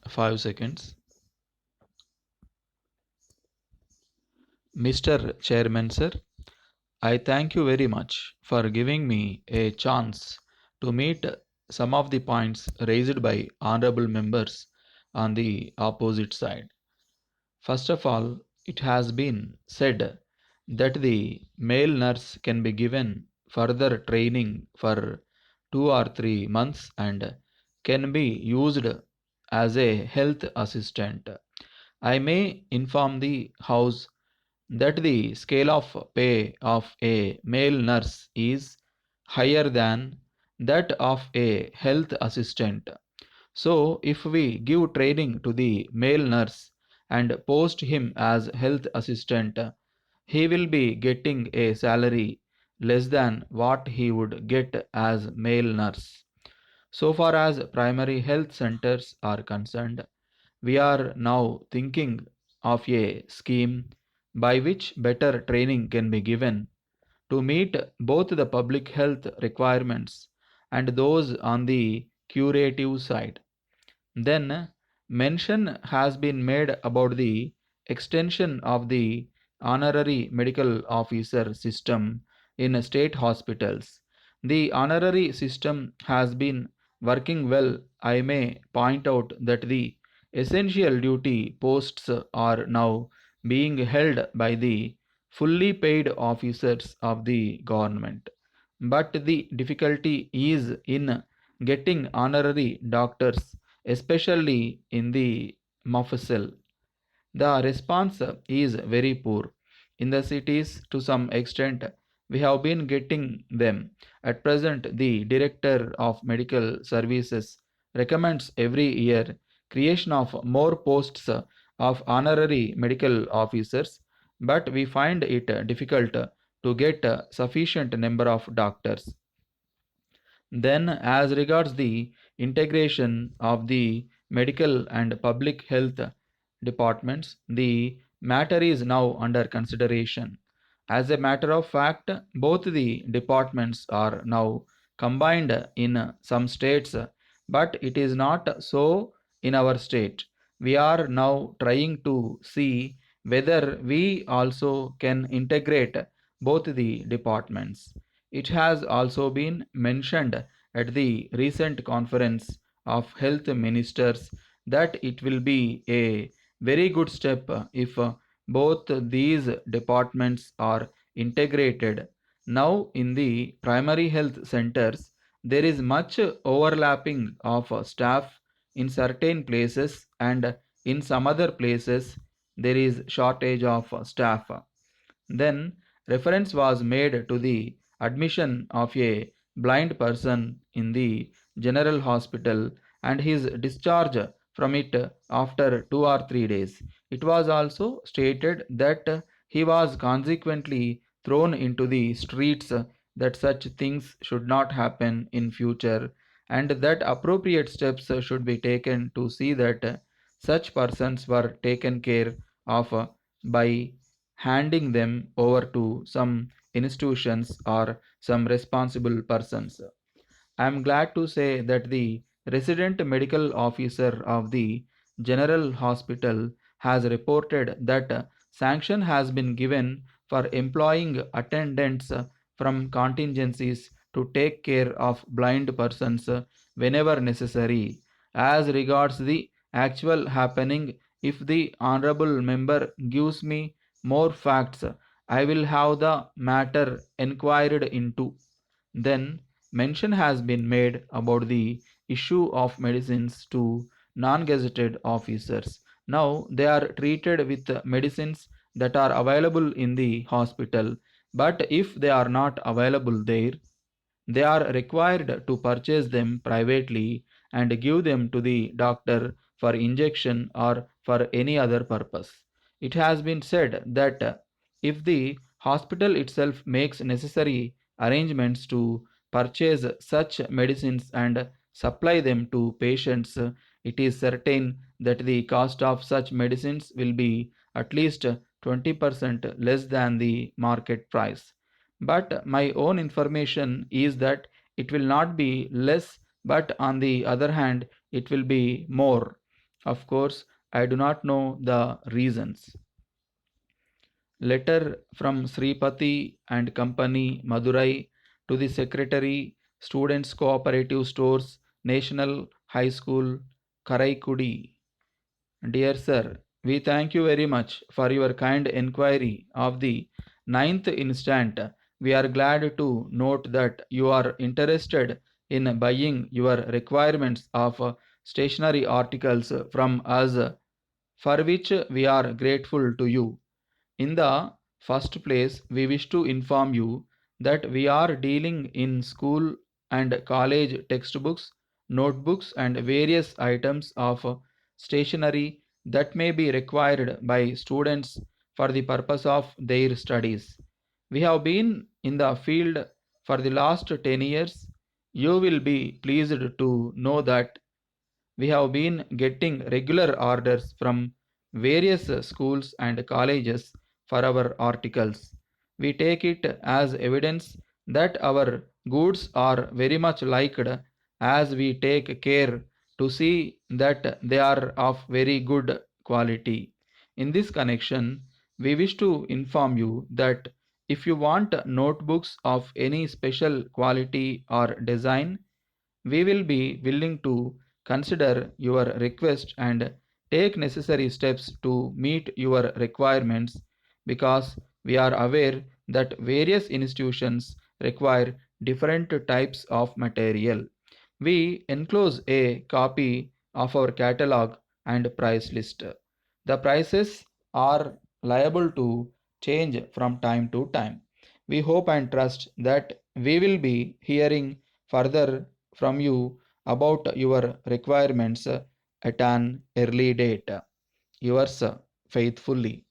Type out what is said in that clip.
5 seconds. Mr. Chairman, sir, I thank you very much for giving me a chance to meet some of the points raised by honorable members on the opposite side. First of all, it has been said that the male nurse can be given further training for 2 or 3 months and can be used as a health assistant. I may inform the House that the scale of pay of a male nurse is higher than that of a health assistant. So, if we give training to the male nurse and post him as health assistant, he will be getting a salary less than what he would get as male nurse. So far as primary health centers are concerned, we are now thinking of a scheme by which better training can be given to meet both the public health requirements and those on the curative side. Then, mention has been made about the extension of the honorary medical officer system in state hospitals. The honorary system has been working well. I may point out that the essential duty posts are now being held by the fully paid officers of the government. But the difficulty is in getting honorary doctors, especially in the Mofussil. The response is very poor. In the cities, to some extent, we have been getting them. At present, the Director of Medical Services recommends every year creation of more posts of honorary medical officers, but we find it difficult to get a sufficient number of doctors. Then, as regards the integration of the medical and public health departments, the matter is now under consideration. As a matter of fact, both the departments are now combined in some states, but it is not so in our state. We are now trying to see whether we also can integrate both the departments. It has also been mentioned at the recent conference of health ministers that it will be a very good step if both these departments are integrated. Now, in the primary health centers, there is much overlapping of staff in certain places, and in some other places, there is shortage of staff. Then reference was made to the admission of a blind person in the general hospital and his discharge from it after 2 or 3 days. It was also stated that he was consequently thrown into the streets, that such things should not happen in future, and that appropriate steps should be taken to see that such persons were taken care of by handing them over to some institutions or some responsible persons. I am glad to say that the resident medical officer of the General Hospital has reported that sanction has been given for employing attendants from contingencies to take care of blind persons whenever necessary. As regards the actual happening, if the honorable member gives me more facts, I will have the matter enquired into. Then, mention has been made about the issue of medicines to non gazetted officers. Now, they are treated with medicines that are available in the hospital, but if they are not available there, they are required to purchase them privately and give them to the doctor for injection or for any other purpose. It has been said that if the hospital itself makes necessary arrangements to purchase such medicines and supply them to patients, it is certain that the cost of such medicines will be at least 20% less than the market price. But my own information is that it will not be less, but on the other hand, it will be more. Of course, I do not know the reasons. Letter from Sripati and Company, Madurai, to the Secretary, Students Cooperative Stores, National High School, Karaikudi. Dear Sir, we thank you very much for your kind inquiry of the ninth instant. We are glad to note that you are interested in buying your requirements of stationery articles from us, for which we are grateful to you. In the first place, we wish to inform you that we are dealing in school and college textbooks, notebooks, and various items of stationery that may be required by students for the purpose of their studies. We have been in the field for the last 10 years. You will be pleased to know that we have been getting regular orders from various schools and colleges for our articles. We take it as evidence that our goods are very much liked, as we take care to see that they are of very good quality. In this connection, we wish to inform you that if you want notebooks of any special quality or design, we will be willing to consider your request and take necessary steps to meet your requirements, because we are aware that various institutions require different types of material. We enclose a copy of our catalog and price list. The prices are liable to change from time to time. We hope and trust that we will be hearing further from you about your requirements at an early date. Yours faithfully.